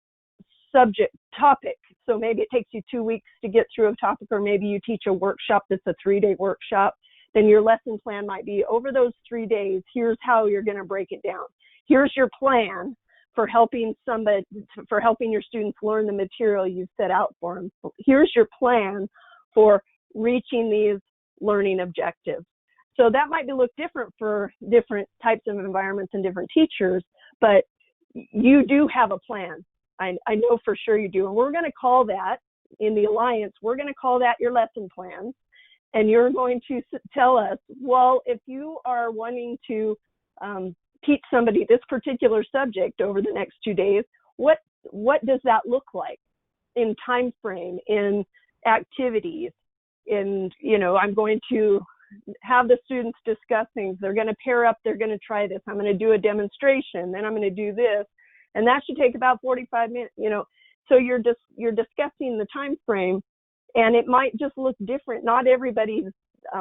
subject topic. So maybe it takes you 2 weeks to get through a topic, or maybe you teach a workshop that's a 3-day workshop. Then your lesson plan might be, over those 3 days, here's how you're going to break it down. Here's your plan for helping your students learn the material you've set out for them. Here's your plan for reaching these learning objectives. So that might look different for different types of environments and different teachers, but you do have a plan. I know for sure you do. And we're going to call that, in the Alliance, we're going to call that your lesson plan. And you're going to tell us, well, if you are wanting to teach somebody this particular subject over the next 2 days, what does that look like in time frame, in activities, in, I'm going to have the students discuss things. They're going to pair up. They're going to try this. I'm going to do a demonstration. Then I'm going to do this. And that should take about 45 minutes, So you're discussing the time frame, and it might just look different. Not everybody's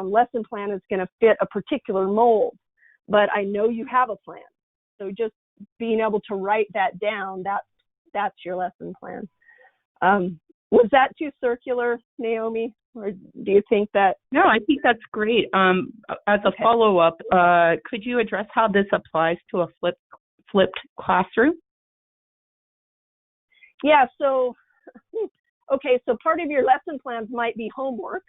lesson plan is going to fit a particular mold, but I know you have a plan. So just being able to write that down, that's your lesson plan. Was that too circular, Naomi? Or do you think that?
No, I think that's great. As a follow-up, could you address how this applies to a flipped classroom?
Yeah, so part of your lesson plans might be homework,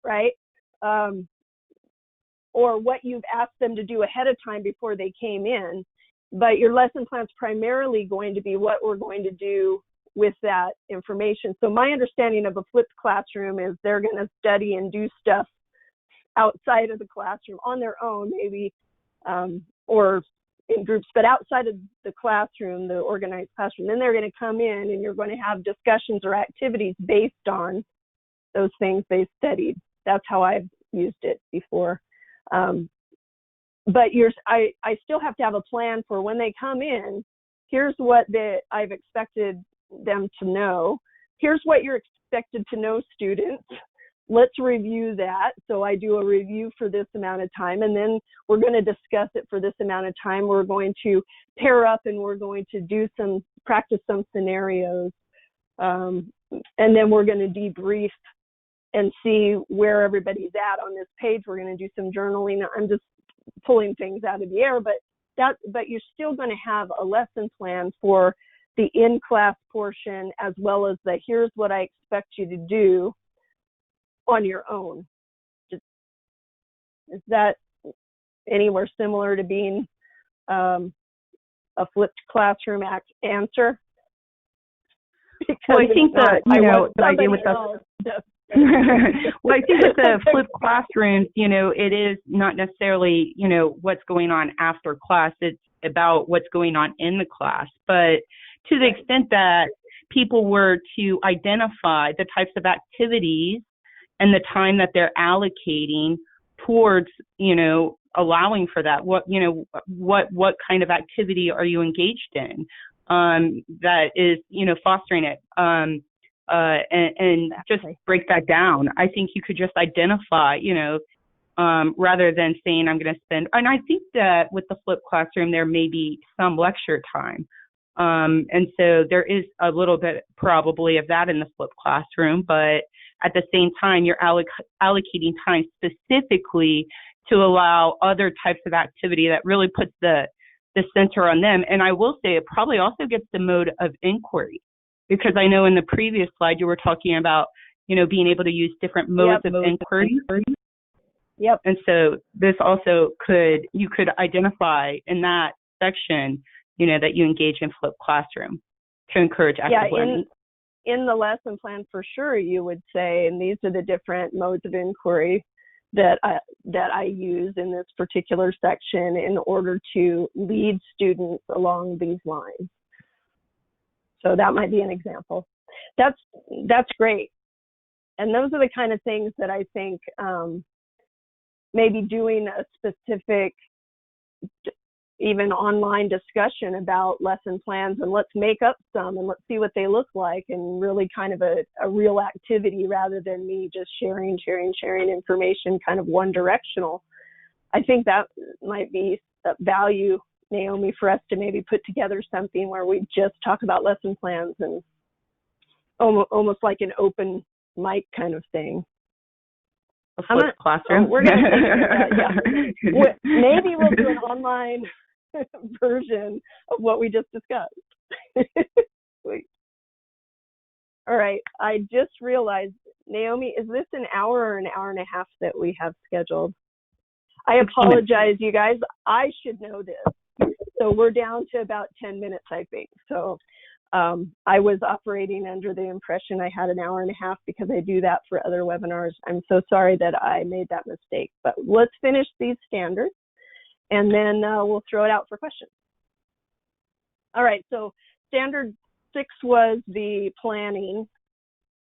right? Or what you've asked them to do ahead of time before they came in. But your lesson plan's primarily going to be what we're going to do with that information. So my understanding of a flipped classroom is they're going to study and do stuff outside of the classroom on their own, maybe, or in groups, but outside of the classroom, the organized classroom. Then they're going to come in and you're going to have discussions or activities based on those things they studied. That's how I've used it before. But I still have to have a plan for when they come in. Here's what I've expected them to know. Here's what you're expected to know, students. Let's review that. So I do a review for this amount of time, and then we're going to discuss it for this amount of time. We're going to pair up and we're going to practice some scenarios. And then we're going to debrief and see where everybody's at on this page. We're going to do some journaling. I'm just pulling things out of the air, but you're still going to have a lesson plan for the in-class portion, as well as the here's what I expect you to do on your own. Is that anywhere similar to being a flipped classroom answer? Because
well, I think that, the idea with well, I think with the flipped classrooms, it is not necessarily, what's going on after class. It's about what's going on in the class. But to the extent that people were to identify the types of activities and the time that they're allocating towards, allowing for that, what kind of activity are you engaged in that is, fostering it? And just break that down. I think you could just identify, rather than saying I'm going to spend, and I think that with the flipped classroom, there may be some lecture time. And so there is a little bit probably of that in the flipped classroom, but at the same time, you're allocating time specifically to allow other types of activity that really puts the center on them. And I will say it probably also gets the mode of inquiry, because I know in the previous slide you were talking about, being able to use different modes of inquiry.
Yep.
And so this also you could identify in that section, that you engage in flipped classroom. to encourage active learning.
In the lesson plan, for sure, you would say, and these are the different modes of inquiry that I use in this particular section in order to lead students along these lines. So that might be an example. That's great. And those are the kind of things that I think maybe doing a specific, even online discussion about lesson plans, and let's make up some and let's see what they look like, and really kind of a real activity rather than me just sharing information kind of one directional. I think that might be a value, Naomi, for us to maybe put together something where we just talk about lesson plans and almost like an open mic kind of thing.
A flipped classroom.
We're going to think about that, yeah. Maybe we'll do an online version of what we just discussed. Wait. All right, I just realized, Naomi, is this an hour or an hour and a half that we have scheduled? I apologize, you guys. I should know this. So we're down to about 10 minutes, I think. So I was operating under the impression I had an hour and a half because I do that for other webinars. I'm so sorry that I made that mistake. But let's finish these standards, and then we'll throw it out for questions. All right, so standard 6 was the planning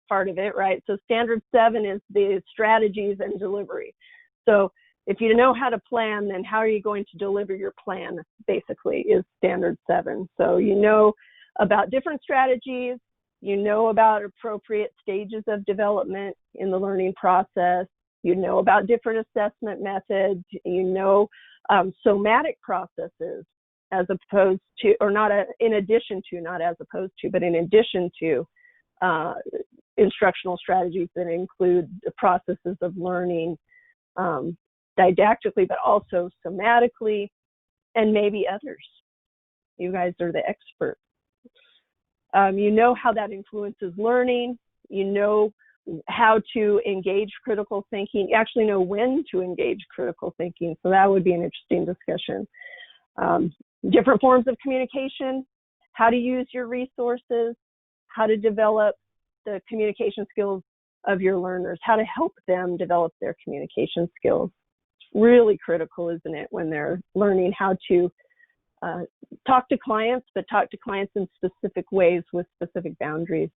part of it, right? So standard 7 is the strategies and delivery. So if you know how to plan, then how are you going to deliver your plan, basically, is standard 7. So you know about different strategies, you know about appropriate stages of development in the learning process, you know about different assessment methods, you know somatic processes as opposed to, or not in addition to, not as opposed to, but in addition to instructional strategies that include the processes of learning didactically, but also somatically, and maybe others. You guys are the experts. You know how that influences learning. You know how to engage critical thinking. You actually know when to engage critical thinking. So that would be an interesting discussion. Different forms of communication, how to use your resources, how to develop the communication skills of your learners, how to help them develop their communication skills. It's really critical, isn't it, when they're learning how to talk to clients, but talk to clients in specific ways with specific boundaries.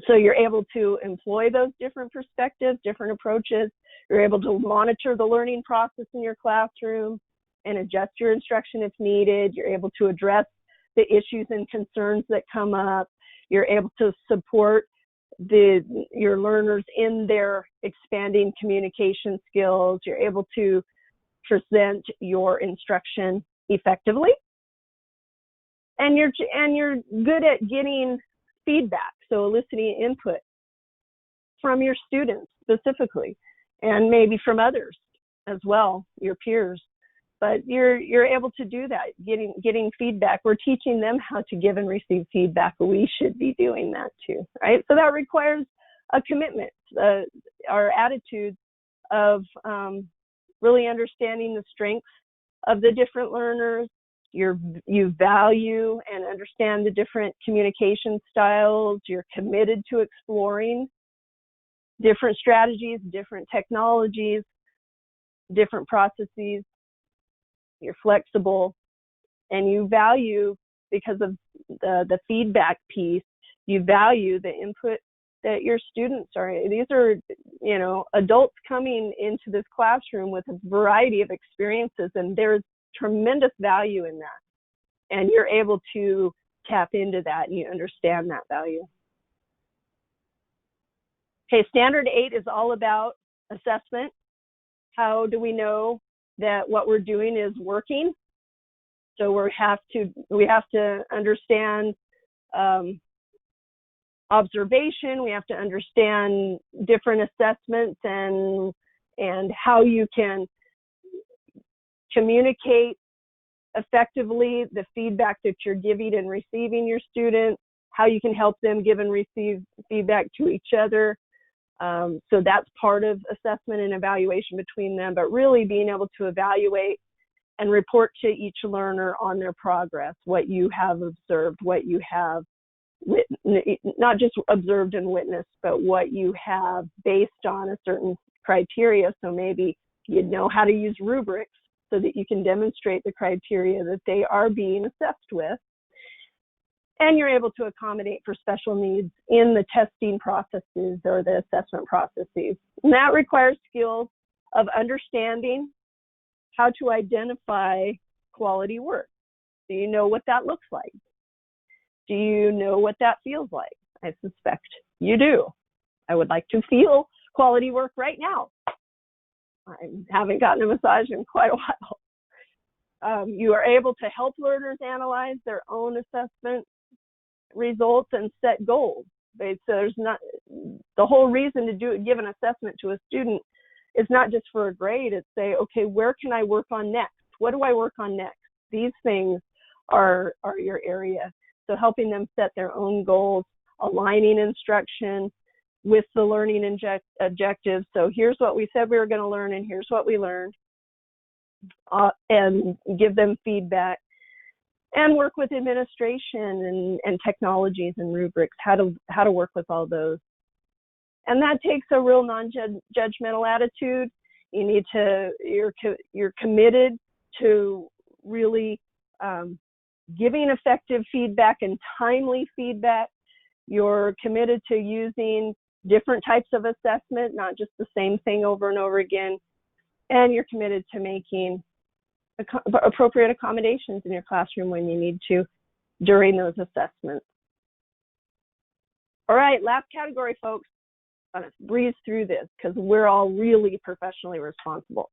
So you're able to employ those different perspectives, different approaches. You're able to monitor the learning process in your classroom and adjust your instruction if needed. You're able to address the issues and concerns that come up. You're able to support your learners in their expanding communication skills. You're able to present your instruction effectively, and you're good at getting feedback, so eliciting input from your students specifically, and maybe from others as well, your peers. But you're able to do that, getting feedback. We're teaching them how to give and receive feedback. We should be doing that too, right? So that requires a commitment, our attitude of really understanding the strengths of the different learners. You value and understand the different communication styles. You're committed to exploring different strategies, different technologies, different processes. You're flexible, and you value, because of the feedback piece, you value the input that your students are. These are, adults coming into this classroom with a variety of experiences, and there's tremendous value in that. And you're able to tap into that, and you understand that value. Okay, standard 8 is all about assessment. How do we know that what we're doing is working? So we have to understand observation. We have to understand different assessments and how you can communicate effectively the feedback that you're giving and receiving your students, how you can help them give and receive feedback to each other. So that's part of assessment and evaluation between them, but really being able to evaluate and report to each learner on their progress, what you have observed, what you have not just observed and witnessed, but what you have based on a certain criteria. So maybe you know how to use rubrics so that you can demonstrate the criteria that they are being assessed with. And you're able to accommodate for special needs in the testing processes or the assessment processes. And that requires skills of understanding how to identify quality work. Do you know what that looks like? Do you know what that feels like? I suspect you do. I would like to feel quality work right now. I haven't gotten a massage in quite a while. You are able to help learners analyze their own assessment results and set goals. So there's not, the whole reason to give an assessment to a student is not just for a grade. It's say, okay, where can I work on next? What do I work on next? These things are your area. So helping them set their own goals, aligning instruction with the learning objectives. So here's what we said we were going to learn, and here's what we learned, and give them feedback, and work with administration and technologies and rubrics, how to work with all those. And that takes a real non-judgmental attitude. You need to, you're committed to really giving effective feedback and timely feedback. You're committed to using different types of assessment, not just the same thing over and over again. And you're committed to making appropriate accommodations in your classroom when you need to during those assessments. All right, last category, folks. I'm going to breeze through this because we're all really professionally responsible.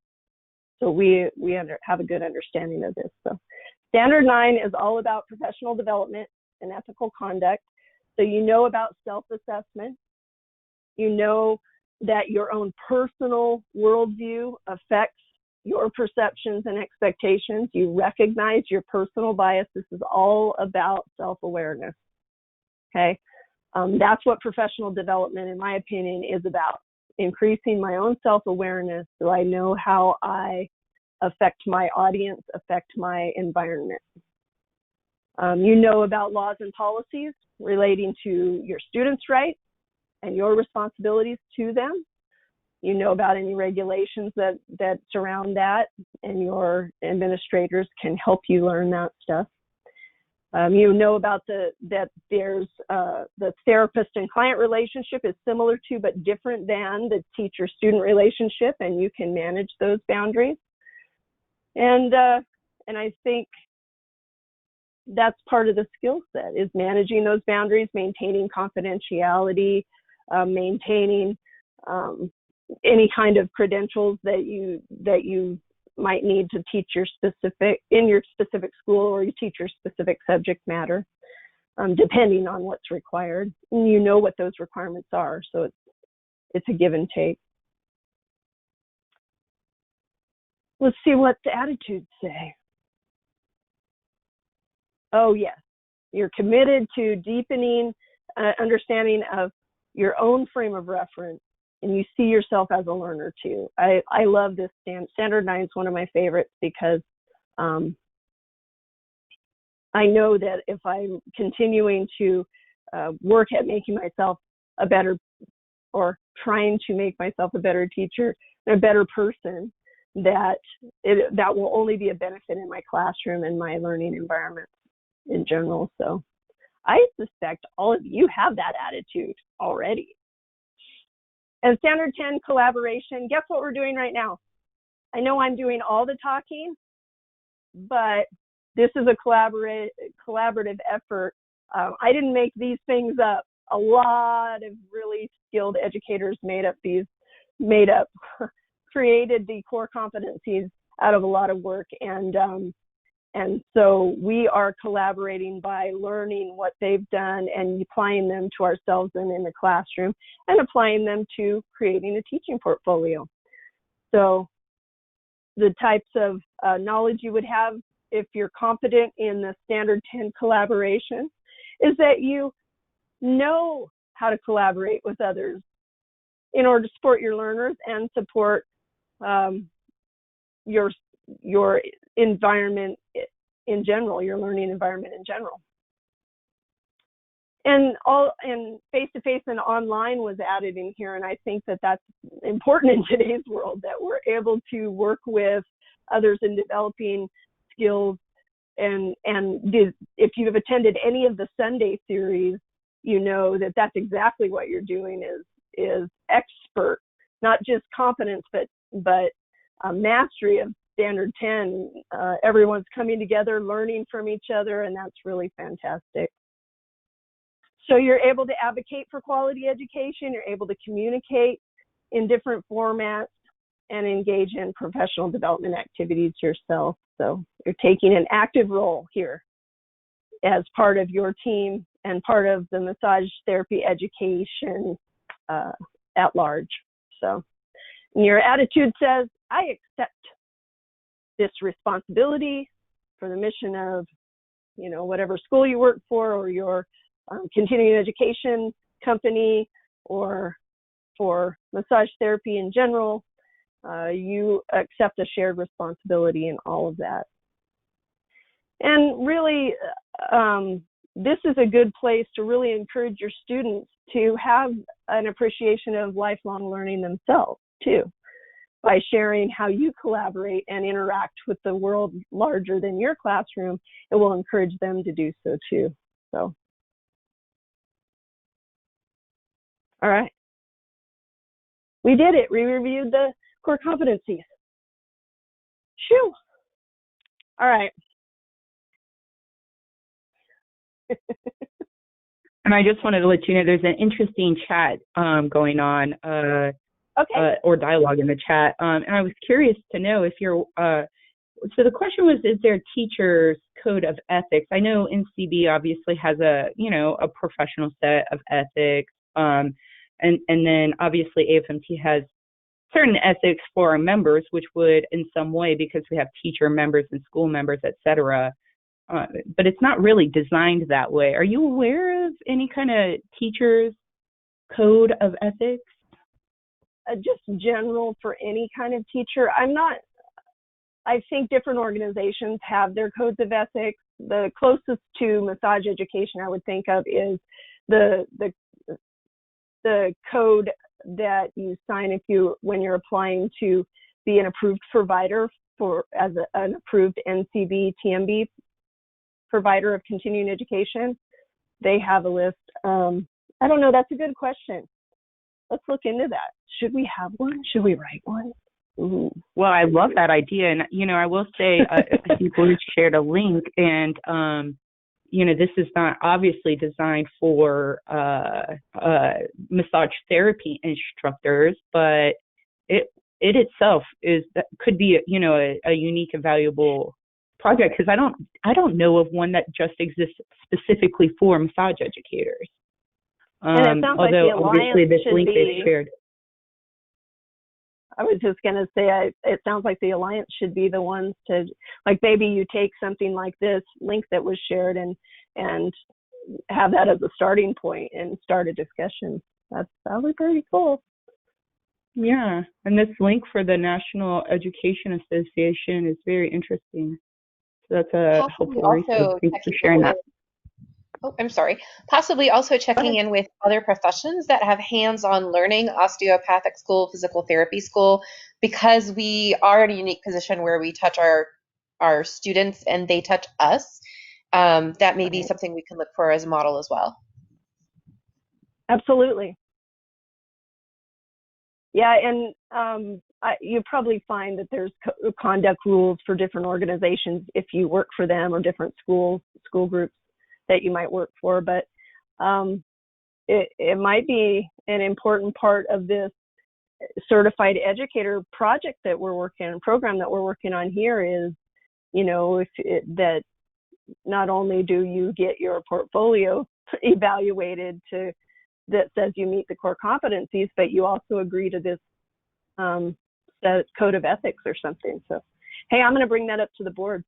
So we have a good understanding of this. So Standard 9 is all about professional development and ethical conduct. So you know about self-assessment. You know that your own personal worldview affects your perceptions and expectations. You recognize your personal bias. This is all about self-awareness. Okay, that's what professional development, in my opinion, is about. Increasing my own self-awareness so I know how I affect my audience, affect my environment. You know about laws and policies relating to your students' rights and your responsibilities to them. You know about any regulations that surround that, and your administrators can help you learn that stuff. You know about that there's the therapist and client relationship is similar to but different than the teacher-student relationship, and you can manage those boundaries. And I think that's part of the skill set, is managing those boundaries, maintaining confidentiality, maintaining any kind of credentials that you might need to teach in your specific school, or you teach your specific subject matter, depending on what's required. And you know what those requirements are, so it's a give and take. Let's see what the attitudes say. Oh yes, you're committed to deepening understanding of your own frame of reference, and you see yourself as a learner too. I love this Standard 9 is one of my favorites because I know that if I'm continuing to work at making myself a better, or trying to make myself a better teacher and a better person, that will only be a benefit in my classroom and my learning environment in general. So I suspect all of you have that attitude already. And Standard 10, collaboration. Guess what we're doing right now? I know I'm doing all the talking, but this is a collaborative effort. I didn't make these things up. A lot of really skilled educators created the core competencies out of a lot of work. And so we are collaborating by learning what they've done and applying them to ourselves and in the classroom, and applying them to creating a teaching portfolio. So the types of knowledge you would have if you're competent in the Standard 10 collaboration is that you know how to collaborate with others in order to support your learners and support your your environment in general, your learning environment in general. And face-to-face and online was added in here, and I think that that's important in today's world, that we're able to work with others in developing skills. And if you've attended any of the Sunday series, you know that that's exactly what you're doing is expert, not just competence, but mastery of Standard 10. Everyone's coming together, learning from each other, and that's really fantastic. So you're able to advocate for quality education, you're able to communicate in different formats, and engage in professional development activities yourself. So you're taking an active role here as part of your team and part of the massage therapy education at large. So and your attitude says, I accept this responsibility for the mission of, whatever school you work for, or your continuing education company, or for massage therapy in general. You accept a shared responsibility in all of that. And really, this is a good place to really encourage your students to have an appreciation of lifelong learning themselves too, by sharing how you collaborate and interact with the world larger than your classroom. It will encourage them to do so too. So, all right. We did it. We reviewed the core competencies. Shoo. All right.
And I just wanted to let you know there's an interesting chat going on,
Okay.
Or dialogue in the chat. And I was curious to know if you're, so the question was, is there a teacher's code of ethics? I know NCB obviously has a professional set of ethics. And then obviously AFMT has certain ethics for our members, which would in some way, because we have teacher members and school members, et cetera, but it's not really designed that way. Are you aware of any kind of teacher's code of ethics?
Just general for any kind of teacher. I think different organizations have their codes of ethics. The closest to massage education I would think of is the code that you sign when you're applying to be an approved provider as an approved NCB TMB provider of continuing education. They have a list. I don't know. That's a good question. Let's look into that. Should we have one? Should we write one? Ooh.
Well, I love that idea. And, I will say, I think we shared a link, and, this is not obviously designed for massage therapy instructors, but it itself could be, a unique and valuable project, because I don't know of one that just exists specifically for massage educators.
And it sounds
although
like the
obviously this
should
link
be,
is shared.
I was just going to say, it sounds like the Alliance should be the ones to, like, maybe you take something like this link that was shared and have that as a starting point and start a discussion. That's probably pretty cool.
Yeah, and this link for the National Education Association is very interesting. So that's a helpful resource. Thanks for sharing that.
Oh, I'm sorry. Possibly also checking in with other professions that have hands-on learning, osteopathic school, physical therapy school, because we are in a unique position where we touch our students and they touch us. That may be something we can look for as a model as well.
Absolutely. Yeah, and you probably find that there's conduct rules for different organizations if you work for them, or different school groups that you might work for, but it might be an important part of this certified educator project that we're working, program that we're working on here is, that not only do you get your portfolio evaluated that says you meet the core competencies, but you also agree to this code of ethics or something. So, hey, I'm going to bring that up to the board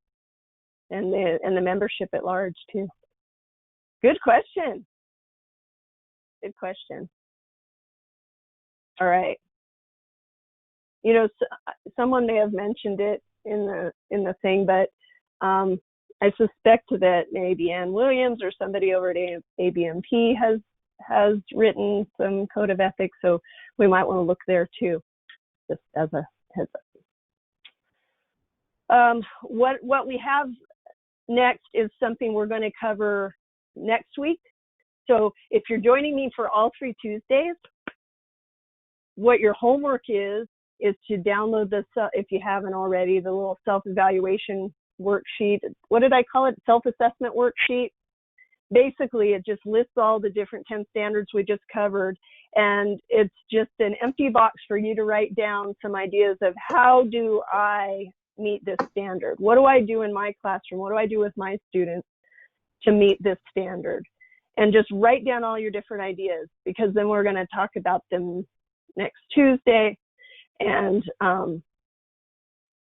and the membership at large too. Good question. Good question. All right. Someone may have mentioned it in the thing, but I suspect that maybe Ann Williams or somebody over at ABMP has written some code of ethics, so we might want to look there too, just as a heads up. What we have next is something we're going to cover next week. So if you're joining me for all 3 Tuesdays, what your homework is to download this, if you haven't already, the little self-evaluation worksheet. What did I call it? Self-assessment worksheet. Basically, it just lists all the different 10 standards we just covered, and it's just an empty box for you to write down some ideas of how do I meet this standard? What do I do in my classroom? What do I do with my students to meet this standard? And just write down all your different ideas, because then we're going to talk about them next Tuesday, and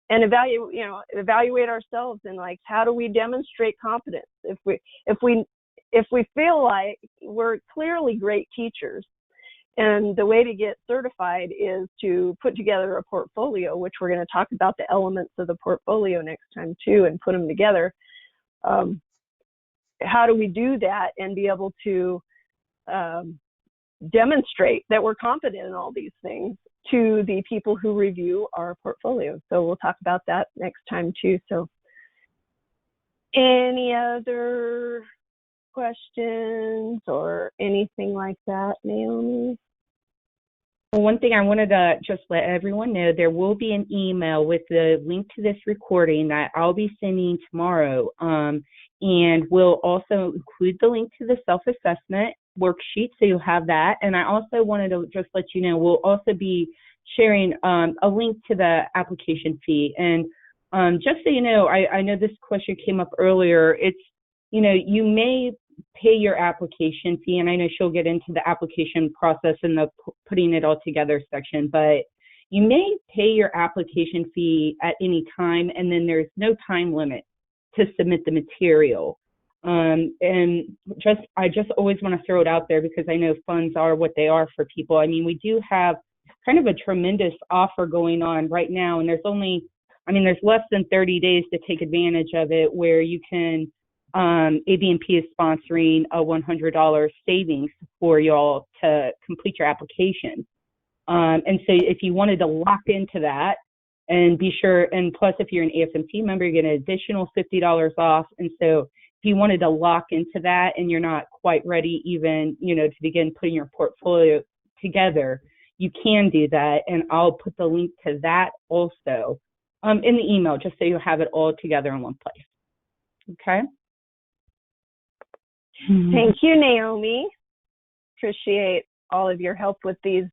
evaluate ourselves, and like, how do we demonstrate competence? If we feel like we're clearly great teachers, and the way to get certified is to put together a portfolio, which we're going to talk about the elements of the portfolio next time too, and put them together. How do we do that and be able to demonstrate that we're competent in all these things to the people who review our portfolio? So we'll talk about that next time too. So any other questions or anything like that, Naomi?
Well, one thing I wanted to just let everyone know, there will be an email with the link to this recording that I'll be sending tomorrow. And we'll also include the link to the self-assessment worksheet, so you'll have that. And I also wanted to just let you know, we'll also be sharing a link to the application fee. And just so you know, I know this question came up earlier. It's, you may pay your application fee, and I know she'll get into the application process and the putting it all together section, but you may pay your application fee at any time, and then there's no time limit to submit the material. And I just always want to throw it out there, because I know funds are what they are for people. I mean, we do have kind of a tremendous offer going on right now, and there's less than 30 days to take advantage of it, where you can, ABMP is sponsoring a $100 savings for y'all to complete your application. And so if you wanted to lock into that, and be sure, and plus if you're an AFMT member, you get an additional $50 off. And so if you wanted to lock into that and you're not quite ready even, to begin putting your portfolio together, you can do that. And I'll put the link to that also in the email, just so you have it all together in one place. Okay?
Thank you, Naomi. Appreciate all of your help with these